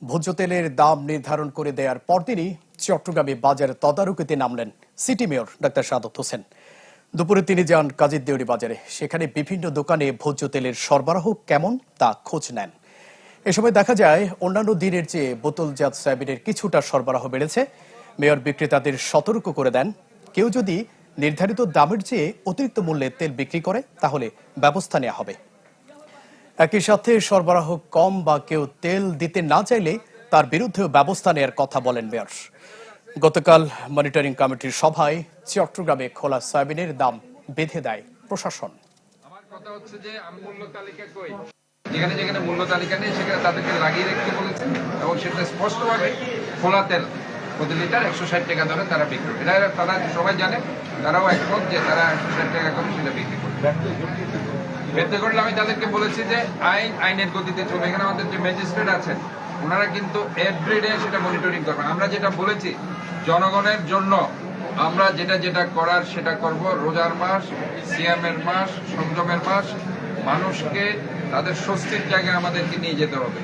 ভোজ্য তেলের দাম নির্ধারণ করে দেওয়ার পরদিনই চট্টগ্রামে বাজার তদারকিতে নামলেন city mayor doctor Sadat Hossain. দুপুরে তিনি যান কাজীর দেউরি বাজারে। সেখানে বিভিন্ন দোকানে ভোজ্য তেলের সরবরাহ কেমন তা খোঁজ নেন। এ সময় দেখা যায় অন্যান্য দিনের চেয়ে বোতলজাত সয়াবিনের কিছুটা সরবরাহ বেড়েছে। মেয়র বিক্রেতাদের সতর্ক করে দেন, কেউ যদি নির্ধারিত দামের চেয়ে অতিরিক্ত মূল্যে তেল বিক্রি করে তাহলে ব্যবস্থা নেওয়া হবে। একই সাথে সরবরাহ কম বা কেউ তেল দিতে না চাইলে তার বিরুদ্ধেও ব্যবস্থা নেওয়ার কথা বলেন মেয়র। গতকাল মনিটরিং কমিটির সভায় চট্টগ্রামে খোলা সয়াবিনের দাম বেঁধে দেয় প্রশাসন। আমার কথা হচ্ছে যে মূল্য তালিকা কই, যেখানে যেখানে মূল্য তালিকা নেই সেখানে তাদেরকে লাগিয়ে রাখতে বলেছে এবং সেটা স্পষ্টভাবে খোলা তেল প্রতি লিটার 160 টাকা ধরে তারা বিক্রি করে। এটা তারা সবাই জানে, তারাও একমত যে তারা 160 টাকা করে সেটা বিক্রি করবে। বেঁধে করলে আমি তাদেরকে বলেছি যে আইনের গতিতে চলবে। এখানে আমাদের যে ম্যাজিস্ট্রেট আছেন ওনারা কিন্তু এভরিডে সেটা মনিটরিং করবেন। আমরা যেটা বলেছি জনগণের জন্য আমরা যেটা করার সেটা করব। রোজার মাস, সিয়ামের মাস, সংযমের মাস, মানুষকে তাদের স্বস্তির জায়গায় আমাদেরকে নিয়ে যেতে হবে।